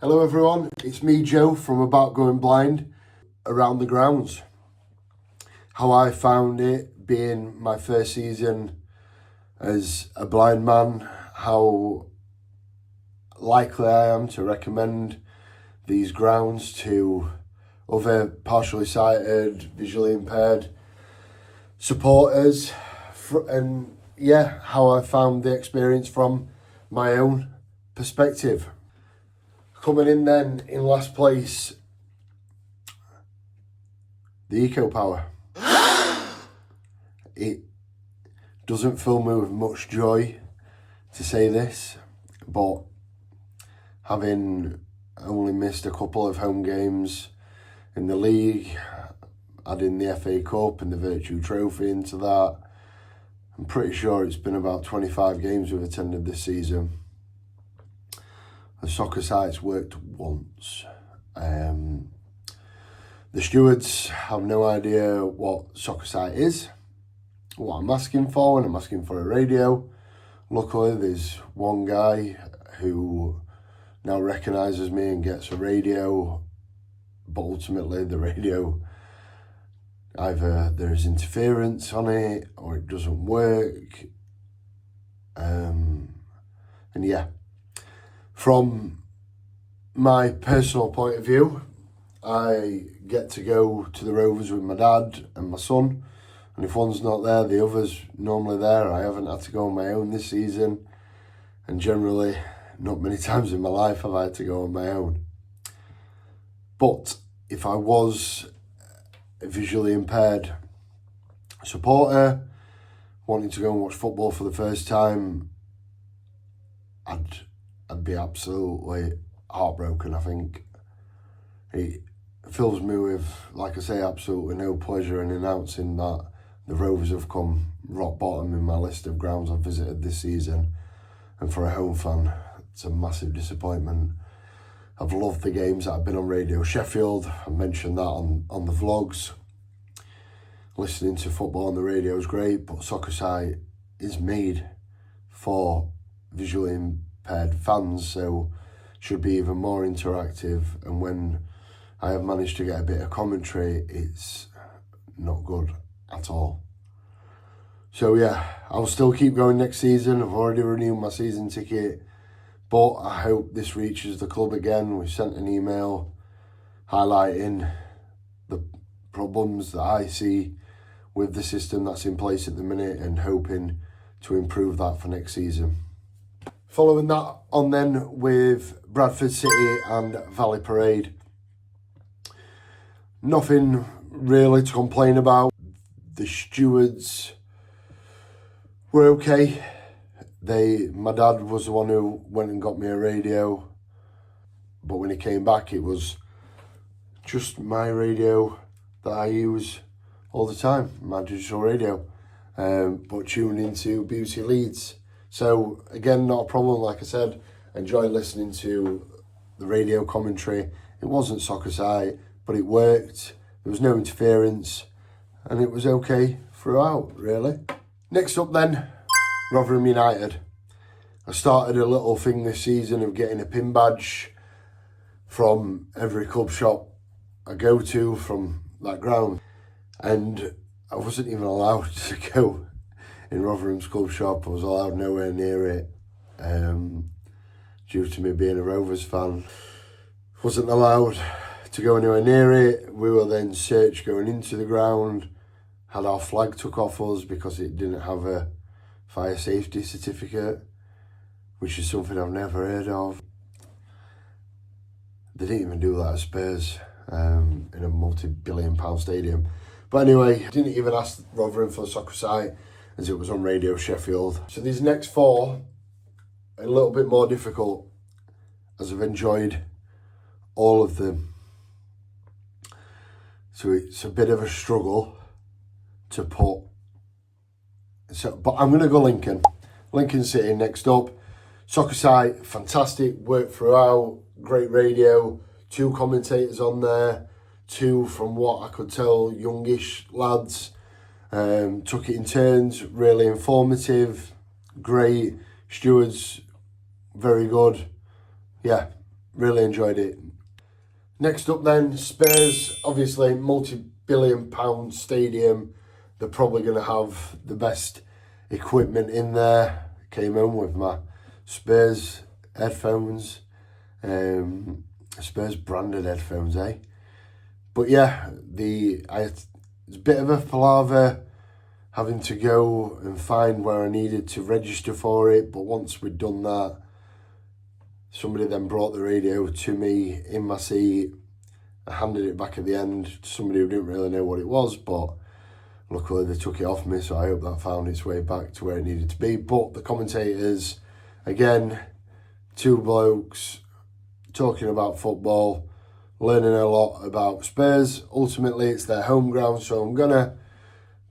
Hello everyone, it's me Joe from About Going Blind around the grounds. How I found it being my first season as a blind man, how likely I am to recommend these grounds to other partially sighted, visually impaired supporters, and how I found the experience from my own perspective. Coming in then in last place, the Eco Power. It doesn't fill me with much joy to say this, but having only missed a couple of home games in the league, adding the FA Cup and the Virtue Trophy into that, I'm pretty sure it's been about 25 games we've attended this season. The soccer site's worked once. The stewards have no idea what soccer site is, what I'm asking for when I'm asking for a radio. Luckily, there's one guy who now recognises me and gets a radio, but ultimately the radio, either there's interference on it or it doesn't work. From my personal point of view, I get to go to the Rovers with my dad and my son, and if one's not there, the other's normally there. I haven't had to go on my own this season, and generally, not many times in my life have I had to go on my own. But if I was a visually impaired supporter wanting to go and watch football for the first time, I'd be absolutely heartbroken. I think it fills me with, like I say, absolutely no pleasure in announcing that the Rovers have come rock bottom in my list of grounds I've visited this season, and for a home fan, it's a massive disappointment. I've loved the games that I've been on Radio Sheffield. I mentioned that on the vlogs. Listening to football on the radio is great, but Soccer Site is made for visually impaired fans, so should be even more interactive. And when I have managed to get a bit of commentary, it's not good at all. So I'll still keep going next season. I've already renewed my season ticket, but I hope this reaches the club again. We sent an email highlighting the problems that I see with the system that's in place at the minute and hoping to improve that for next season. Following that on then with Bradford City and Valley Parade. Nothing really to complain about. The stewards were okay. My dad was the one who went and got me a radio, but when he came back, it was just my radio that I use all the time, my digital radio, but tuned into Beauty Leeds. So again, not a problem. Like I said, enjoy listening to the radio commentary. It wasn't Soccer Site, but it worked. There was no interference, and it was okay throughout, really. Next up then, Rotherham United. I started a little thing this season of getting a pin badge from every club shop I go to from that ground, and I wasn't even allowed to go in Rotherham's club shop. I was allowed nowhere near it due to me being a Rovers fan. Wasn't allowed to go anywhere near it. We were then searched going into the ground, had our flag took off us because it didn't have a fire safety certificate, which is something I've never heard of. They didn't even do that at Spurs in a multi-billion-pound stadium. But anyway, I didn't even ask Rotherham for the Soccer Site as it was on Radio Sheffield. So these next four are a little bit more difficult, as I've enjoyed all of them. So it's a bit of a struggle to put. But I'm going to go Lincoln City next up. Soccer Site, fantastic, work throughout, great radio, 2 commentators on there, 2, from what I could tell, youngish lads. Took it in turns, really informative, great. Stewards, very good. Yeah, really enjoyed it. Next up then, Spurs, obviously multi-billion-pound stadium. They're probably going to have the best equipment in there. Came home with my Spurs headphones, Spurs branded headphones, eh? But yeah, it's a bit of a palaver having to go and find where I needed to register for it. But once we'd done that, somebody then brought the radio to me in my seat. I handed it back at the end to somebody who didn't really know what it was, but luckily they took it off me, so I hope that found its way back to where it needed to be. But the commentators, again, two blokes talking about football, learning a lot about Spurs. Ultimately, it's their home ground, so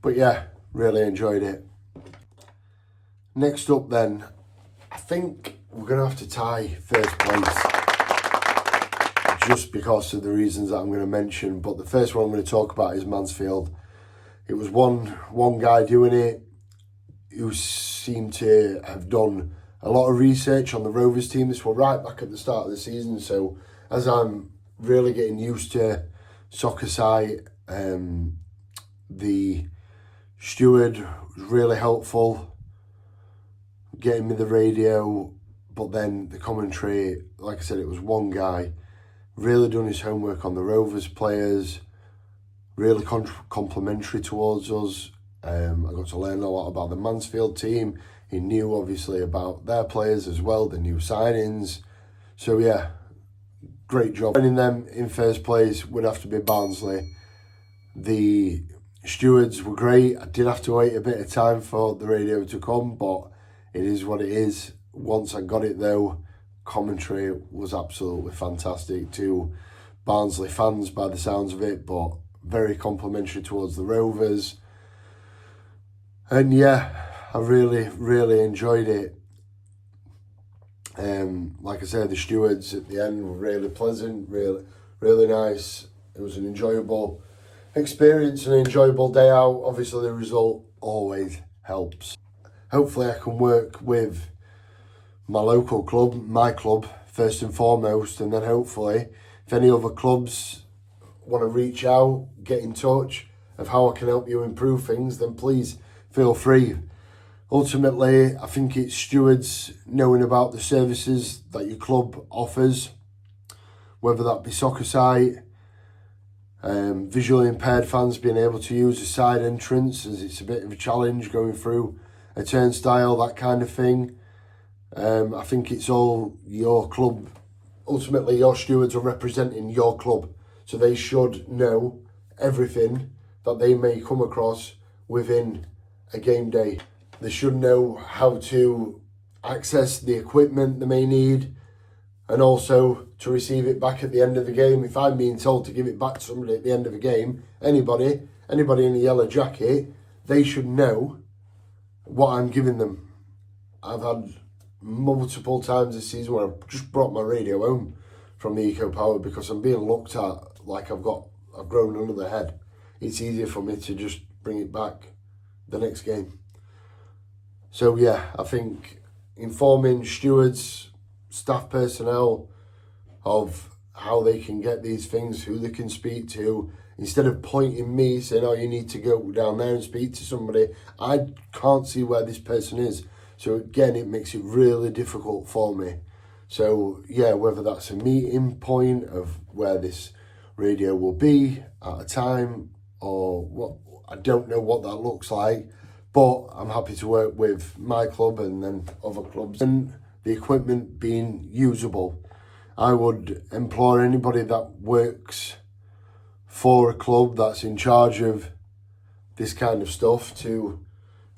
but yeah, really enjoyed it. Next up then, I think we're going to have to tie first place, just because of the reasons that I'm going to mention. But the first one I'm going to talk about is Mansfield. It was one guy doing it who seemed to have done a lot of research on the Rovers team. This was right back at the start of the season, so as I'm really getting used to soccer site, the steward was really helpful, getting me the radio, but then the commentary, like I said, it was one guy, really done his homework on the Rovers players, really complimentary towards us. I got to learn a lot about the Mansfield team. He knew obviously about their players as well, the new signings. So yeah, great job. Winning them in first place would have to be Barnsley. The stewards were great. I did have to wait a bit of time for the radio to come, but it is what it is. Once I got it though, commentary was absolutely fantastic to Barnsley fans by the sounds of it, but very complimentary towards the Rovers. And yeah, I really enjoyed it. Like I said, the stewards at the end were really pleasant, really nice. It was an enjoyable experience, an enjoyable day out. Obviously the result always helps. Hopefully I can work with my local club, my club, first and foremost, and then hopefully if any other clubs want to reach out, get in touch of how I can help you improve things, then please feel free. Ultimately, I think it's stewards knowing about the services that your club offers, whether that be soccer site, visually impaired fans being able to use a side entrance, as it's a bit of a challenge going through a turnstile, that kind of thing. I think it's all your club. Ultimately, your stewards are representing your club, so they should know everything that they may come across within a game day. They should know how to access the equipment they may need, and also to receive it back at the end of the game. If I'm being told to give it back to somebody at the end of a game, anybody in a yellow jacket, they should know what I'm giving them. I've had multiple times this season where I've just brought my radio home from the Eco Power because I'm being looked at like I've grown another head. It's easier for me to just bring it back the next game. So yeah, I think informing stewards, staff personnel of how they can get these things, who they can speak to, instead of pointing me saying, oh, you need to go down there and speak to somebody. I can't see where this person is. So again, it makes it really difficult for me. So yeah, whether that's a meeting point of where this radio will be at a time or what, I don't know what that looks like, but I'm happy to work with my club and then other clubs and the equipment being usable. I would implore anybody that works for a club that's in charge of this kind of stuff to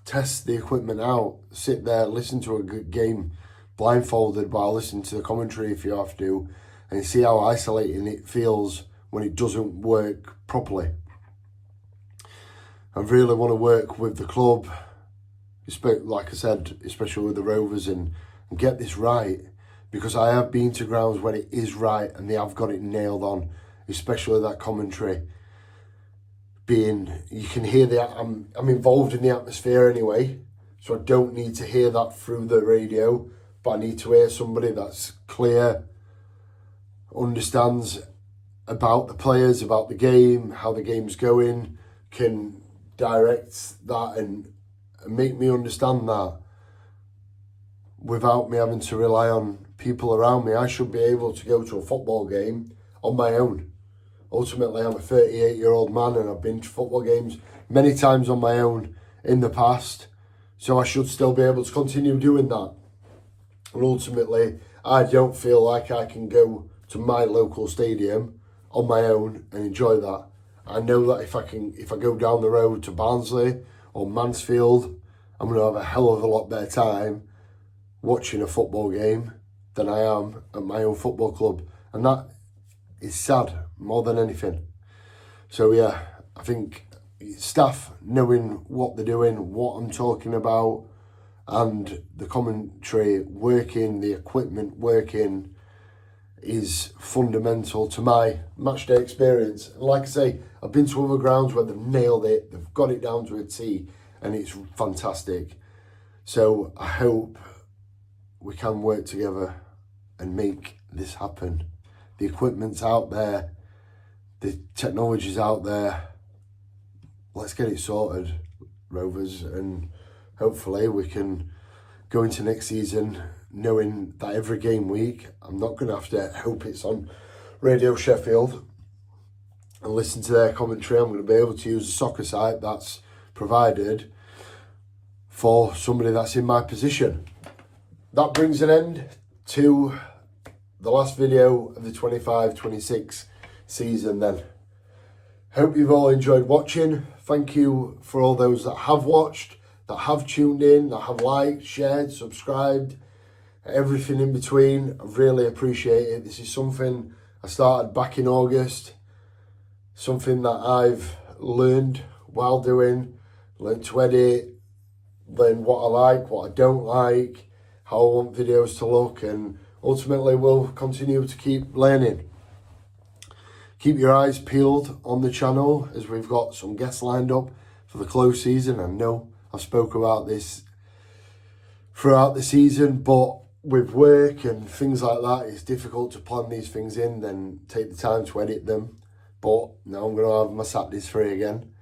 test the equipment out, sit there, listen to a good game blindfolded while listening to the commentary if you have to, and see how isolating it feels when it doesn't work properly. I really want to work with the club, like I said, especially with the Rovers, and get this right, because I have been to grounds when it is right and they have got it nailed on, especially that commentary. You can hear I'm involved in the atmosphere anyway, so I don't need to hear that through the radio, but I need to hear somebody that's clear understands about the players, about the game, how the game's going, can direct that and make me understand that without me having to rely on people around me. I should be able to go to a football game on my own. Ultimately, I'm a 38-year-old man and I've been to football games many times on my own in the past, so I should still be able to continue doing that. And ultimately, I don't feel like I can go to my local stadium on my own and enjoy that. I know that if I go down the road to Barnsley or Mansfield, I'm going to have a hell of a lot better time watching a football game than I am at my own football club. And that is sad more than anything. So yeah, I think staff knowing what they're doing, what I'm talking about, and the commentary working, the equipment working, is fundamental to my matchday experience. And like I say, I've been to other grounds where they've nailed it, they've got it down to a T, and it's fantastic. So I hope we can work together and make this happen. The equipment's out there, the technology's out there. Let's get it sorted, Rovers, and hopefully we can go into next season knowing that every game week I'm not going to have to hope it's on Radio Sheffield and listen to their commentary. I'm going to be able to use a soccer site that's provided for somebody that's in my position. That brings an end to the last video of the 25-26 season then. Hope you've all enjoyed watching. Thank you for all those that have watched, that have tuned in, that have liked, shared, subscribed, everything in between. I really appreciate it. This is something I started back in August, something that I've learned while doing, learned to edit, learned what I like, what I don't like, how I want videos to look, and ultimately we'll continue to keep learning. Keep your eyes peeled on the channel as we've got some guests lined up for the close season. I know I've spoke about this throughout the season, but with work and things like that, it's difficult to plan these things in, then take the time to edit them. But now I'm going to have my Saturdays free again.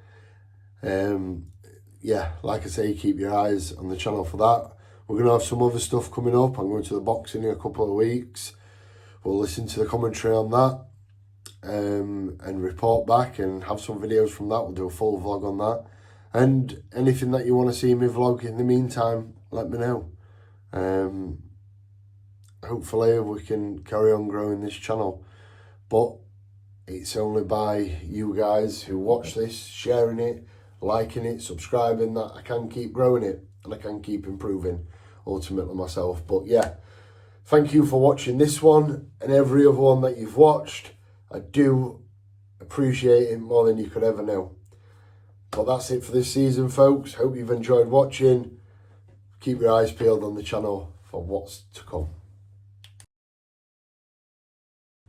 Yeah, like I say, keep your eyes on the channel for that. We're going to have some other stuff coming up. I'm going to the boxing in a couple of weeks. We'll listen to the commentary on that. And report back and have some videos from that. We'll do a full vlog on that, and anything that you want to see me vlog in the meantime, let me know. Hopefully we can carry on growing this channel, but it's only by you guys who watch this, sharing it, liking it, subscribing, that I can keep growing it and I can keep improving ultimately myself. But yeah, thank you for watching this one and every other one that you've watched. I do appreciate it more than you could ever know. But that's it for this season, folks. Hope you've enjoyed watching. Keep your eyes peeled on the channel for what's to come.